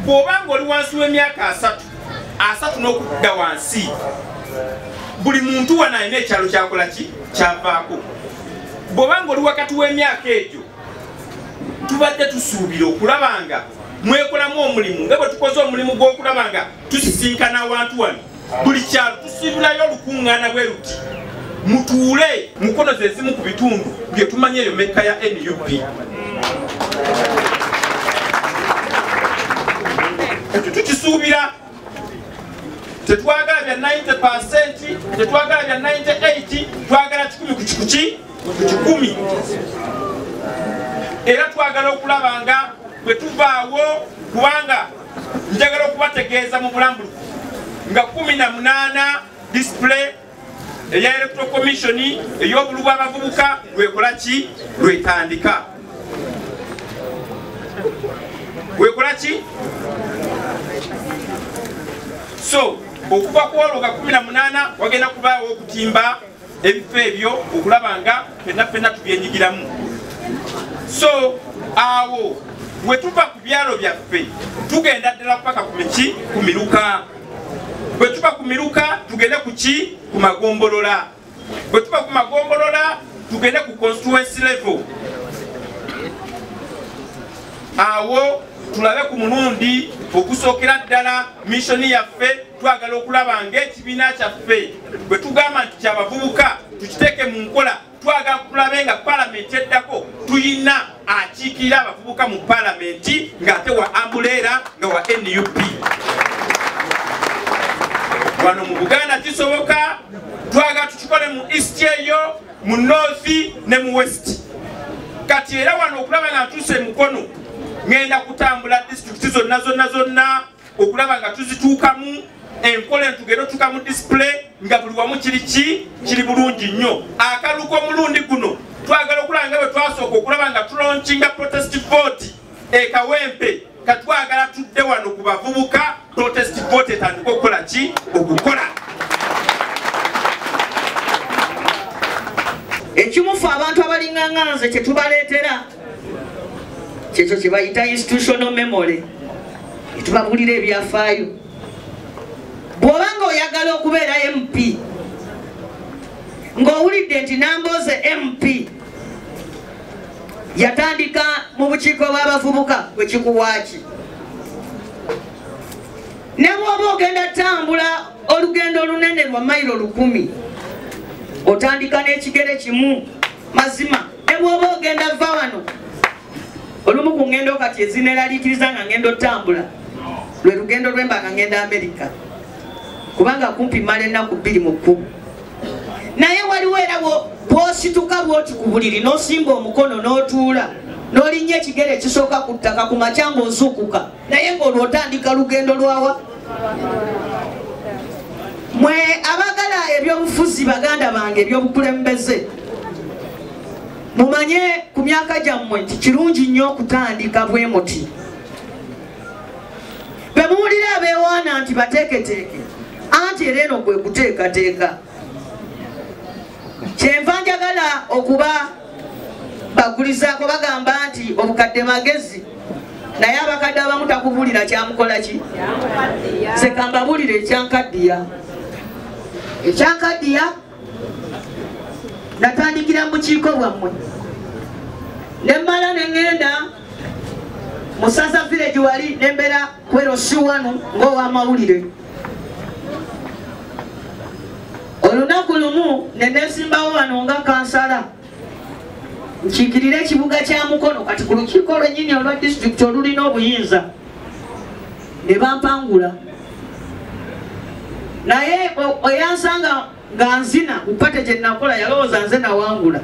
bw'obanga oli wansi w'emyaka 3 n'okudda wansi buli muntu wano alina ekyalo kyakola ki kyavaako. Bw'obanga oli wakati w'emyaka egyo tubadde tusuubira okulaba nga mwekolamu omulimu nga bwe tukoze omulimu gw'okulaba nga tusisinkana awantu wano buli kyalo tusiibulayo olukuŋŋaana bwe luti mutuule mukono ze zimu ku bitundu bye tumanye eyo mekka ya NUP. Ekyo tukisuubira. Tetwagala bya 90%, tetwagala bya 98, twagala 10 ku 10. Era twagala okulaba nga bwe tuvaawo kubanga njagala okubategeeza mu bulambulukufu nga 18 display eya Electoral Commission ey'obulu bw'abavubuka lwekola ki lwetandika. Lwekola ki? So okuva ku olwo ga 18 wagenda kubaawo okutimba ebifo ebyo okulaba nga ffenna tubyenyigiramu. So awo bwe tuva ku byalo byaffe tugenda ddala paka ku miruka. Bwe tuva ku miruka tugende ku ki ku magombolola. Bwe tuva ku magombolola tugende ku constituency level. Awo tulabe ku mulundi okusookera ddala missoni yaffe twagala okulaba ng'ekibiina kyaffe bwe tugamba nti kyabavubuka tukiteeke mu nkola. Twagala tulabe nga palamenti eddako tuyina akiikirira abavubuka mu palamenti ng'ate wa ambuleera nga wa NUP. Wano mu Buganda kisoboka, twagala tukikole mu east eyo, mu north ne mu west. Kati era wano okulaba nga ntuuse mukono ngenda kutambula district zonna okulaba nga tuzituukamu enkola entugero tukamu display nga buli wamu kiri bulungi nnyo. Akaluko omulundi guno twagala okulaba nga bwe twasooka okulaba nga tulaunchinga protest vote Kawempe katwagala tudde wano ku bavubuka protest vote etandika okukola ki okukola. Ekimufu abantu abalinganganze kye tubaleetera kyekyo kye bayita institutional memory. Tubabulira ebyafaayo. Bw'obanga oyagala okubeera MP ng'owulidde nti Nambooze MP yatandika mu bukiiko bw'abavubuka bwe kikuwaaki, ne bw'oba ogenda tambula olugendo olunene lwa mayiro 10 otandika n'ekigere kimu mazima. Ne bw'oba ogenda va wano olumu ku ngendo kati ezineraliikiriza nga ngendo tambula lwe lugendo lwemba nga ngenda Amerika kubanga kumpi mala ennaku 2 mu 10. Naye waliwo era bw'osituka bw'oti ku buliri n'osimba omukono n'otuula n'olinnya ekigere ekisooka ku ttaka ku makya ng'ozuukuka naye ng'olwo otandika lugendo lwawa. Mwe abagala ebyobufuzi baganda bange ebyobukulembeze mumanye ku myaka gyammwe nti kirungi nnyo okutandika bwe muti. Bwe muwulira abeewaana nti bateeketeeke anti era eno gwe kuteekateeka. Kyenva njagala okuba bagulizaako bagamba nti obukadde magezi naye abakadde abamu takubulira kyamukola ki. Nze kambabulira ekyankaddiya. Ekyankaddiya natandikira mu bukiiko bwammwe ne mmala ne ŋŋenda Musaza village wali nembera kwero siwanu ng'ow'amawulire. Olunaku lumu ne nesimbawo wano nga kansala nkiikirira ekibuga kya Mukono kati ku lukiiko lwennyini olwa disitulikiti olulina obuyinza ne bampangula. Naye oyansanga nga nzina ku pate gye nakola yalowooza nze nawangula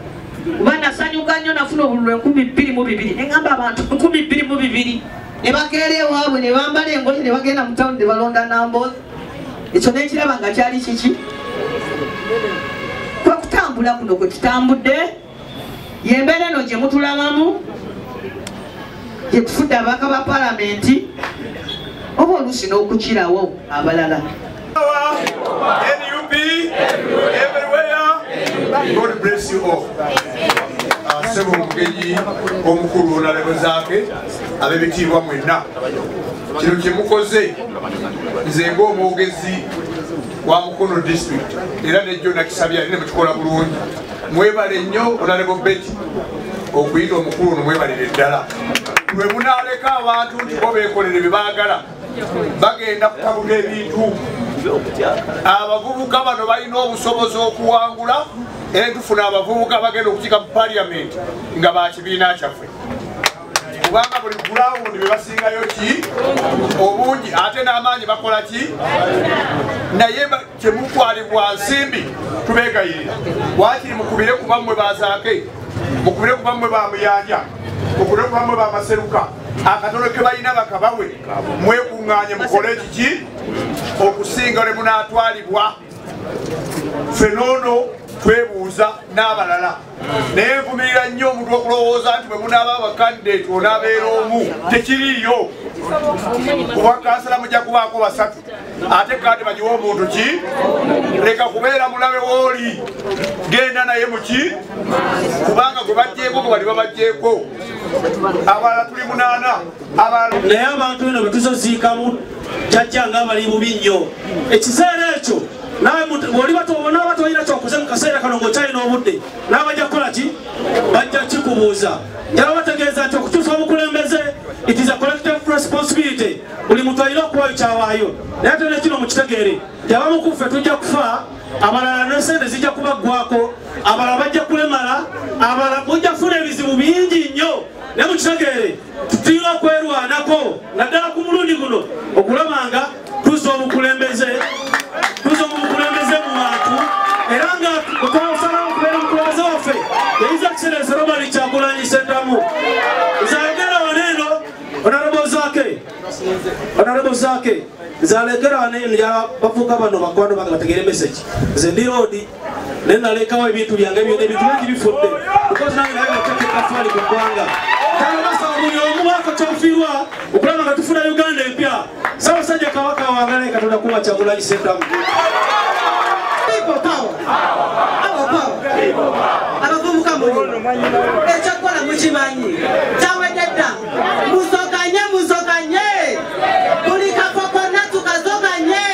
kuba nasanyuka nnyo nafuna obululu 22,000 ne ngamba abantu 22,000 ne bakeera ewaabwe ne bambala engoye ne bagenda mu tawuni ne balonda Nambooze. Ekyo nekiraba nga kyali kiki kwe kutambula kuno kwe tutambudde yembeera eno gye mutulabamu gye tufudde abaka ba palamenti oba oluusi n'okukirawo abalala. NUP everywhere. God bless you all. Sebo mugenyi omukulu na lebo zake ab'ebitiibwa mwenna kino kyemukoze nze ng'omwogezi wa Mukono district era nejjo nakisabye ali ne mukikola bulungi mwebale nnyo Honorable Betty okuyita omukulu ono mwebalire ddala lwe munaaleka abantu nti bo beekolere bye baagala bagenda kutabuka ebintu abavubuka bano balina obusobozi okuwangula era tufuna abavubuka bagenda okukika mu parliament nga bakibiina kyaffe kubanga buli gulawundi bye basingayo ki obungi ate n'amaanyi bakola ki naye kyemutwalibwa nsimbi tubeegayirira waakiri mukubire ku bammwe bazaake mukubire ku bammwe bamuyanja mukubire ku bammwe bamaseruka akatono ke balina bakabawe mwekuŋŋaanye mukole kiki okusinga lwe munaatwalibwa ffe noono twebuuza n'abalala naye nvumirira nnyo omuntu okulowooza nti bwe munaaba abakandidate onaabeera omu tekiriiyo kuba kansala mujja kubaako basatu ate kandi bagiwa omuntu ki leka kubeera mulabe wooli genda naye muki kubanga gwe bajjeeko gwe bali babajjeeko abalala tuli 8 naye abantu bino bwe tuzoziikamu jajja nga abali bubi nnyo ekiseera ekyo nawe bw'oliba tolina kyokuze mu kaseera kano ng'okyalina obudde nawe bajja kukola ki bajja kikubuuza era bategeeza nti okukyusa obukulembeze it is a collective responsibility buli muntu alina okuwayo kyawaayo naye ate ne kino mukitegeere nti abamu ku ffe tujja kufa abalala n'ensente zijja kubaggwako abalala bajja kulemala abalala mujja kufuna ebizibu bingi nnyo naye mukitegeere tutuyina okwerwanako naddala ku mulundi guno okulabanga tuzza obukulembeze mu bantu era nga twasalawo okubeera omukulembeze waffe yayiza Excellence Robert Kyagulanyi Ssentamu nzalekera waneeno Honorable Zaake nzalekera waneeno yabavuga bano bakwano bange bategeere message nze ndi roadi naye nalekawo ebintu byange byonna ebintu bingi bifudde because nange naye nateeka faali ku ggwanga tanabasaba buli omu baako kyofiirwa okulaba nga tufuna Uganda empya Ssaabasajja Kabaka wange naye Katonda kuba Kyagulanyi Ssentamu. abavubuka mulino ekyokukola mukimanyi kyawededda muzoganye buli kafo konna tukazoganye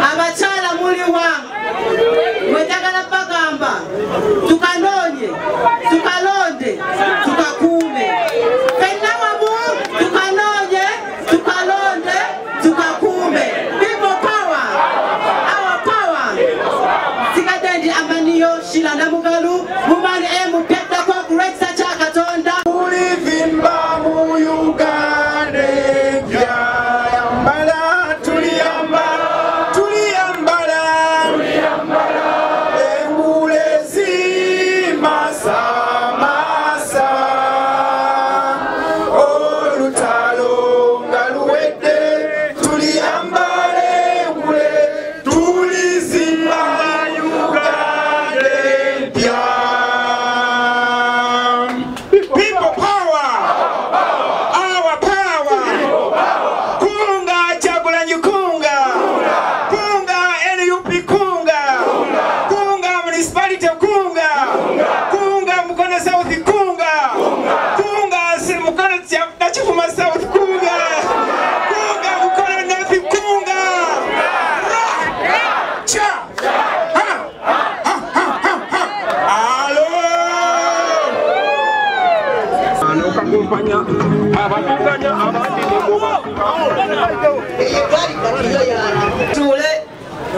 abakyala muliwa mwetagala bagamba tukanoonye tukalonde tukakuume fenna wamu tukanoonye tukalonde tukakuume people power our power sikadendi amaniyo shila na mugalu mumani mupeta kwa kurekisa cha Katonda ulivimba mu Uganda yambala tuliyambala embulezi masa olutalo nga luwedde tuliyambala embule tulizimba Uganda empya. People power, our power. Kunga Kyagulanyi kunga, kunga NUP kunga, kunga municipality kunga, kunga Mukono South kunga, kunga Mukono Nakifuma South kunga, kunga Mukono North kunga. Cha, alo. Tule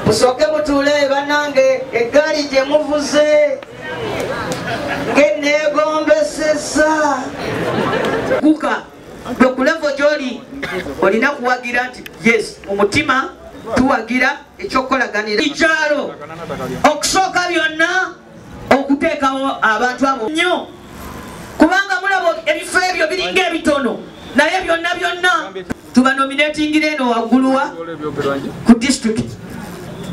musoke mutule banange eggali gye muvuze ng'eneegombesesa guka gwe ku levo gy'oli olina kuwagira nti yes mu mutima tuwagira ekyokukolaganira ikyalo okusooka byonna okuteekawo abantu abo nnyo kubanga mulaba ebifo ebyo biringa ebitono naye byonna tubanominatingira eno wagguluwa ku district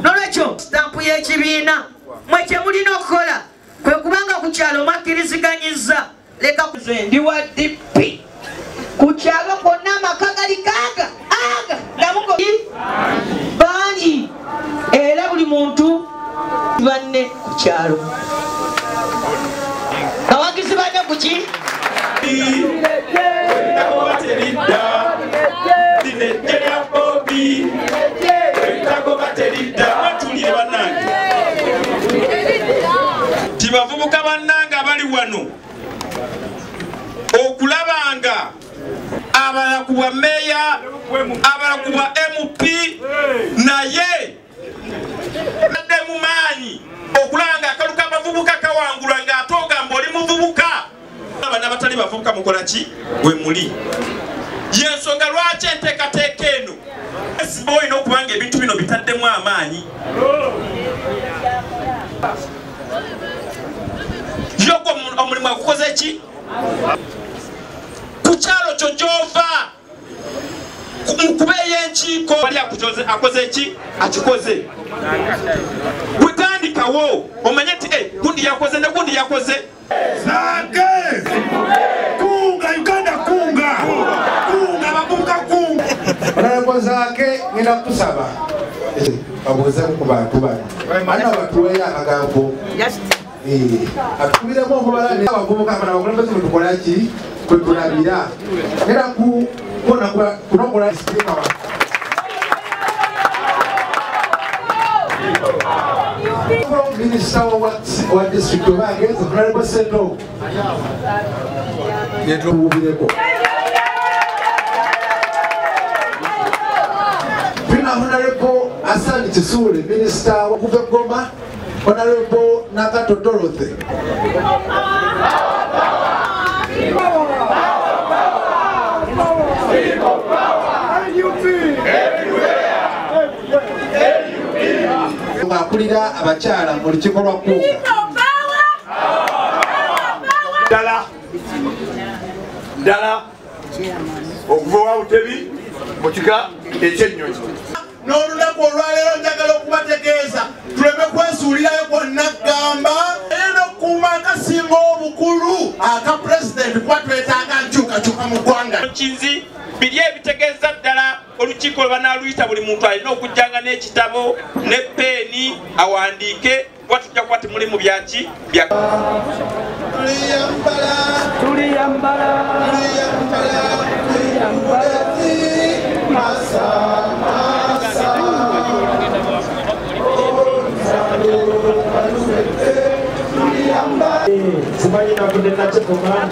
nolwekyo stampu y'ekibiina mwe kyemulina okukola kwe kubanga ku kyalo mwakkiriziganyiza leka ndi wa DP ku kyalo konna amaka gali aga gamugo bangi era buli muntu banne ku kyalo abagizi banne kuki abalala ku bwa meya, abalala ku bwa MP, naye nadde mu maanyi okulaba ng'akalu k'abavubuka kawangulwa ng'ate ogamba oli muvubuka. Abaana abatali bavubuka mukola ki? Bwe muli. Y'ensonga lwaki enteekateeka eno olina okuba nga ebintu bino bitaddemu amaanyi. Yoko omulimu akukoze ki? Ku kyalo kyo gy'ova kubeeyo enkiiko wali akoze ki? Akikoze. Bwetandikawo omanye nti gundi yakoze ne gundi yakoze. Zake! Kunga Uganda kunga! Kunga babuka kunga! Honorable Zake ngenda kusaba. Babuze ku bantu bano. Ana batuweya amagambo. Atukubiremu okubala ne abavubuka abana bakulembeze mutukola ki? Kwe tulabira. Era kubona kunokola sipiika wa. Minister wa district of Agnes, Honorable Seto. Honorable Asani Chisule, Minister wa Goma, Honorable Nakato Dorothy. Akulira abakyala mu lukiiko lwa Kunga. Ddala okuva wa Butebi mu kika ekyennyonyi. N'olunaku olwaleero njagala okubategeeza tuleme kwesuulirayo kwonna gamba era n'okukuuma akasinga obukulu aka pulezidenti kuba twetaaga nkyukakyuka mu ggwanga. Nkinzi biri ebitegeeza ddala olukiiko lwe banaaluyita buli muntu alina okujjanga n'ekitabo ne peeni awandiike kuba tujja kuba temuli mu byaki bya Simanyi nakudena kikoma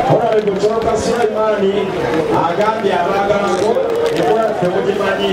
Honorable Sulaiman agambye abagalako ekuwa temugimanyi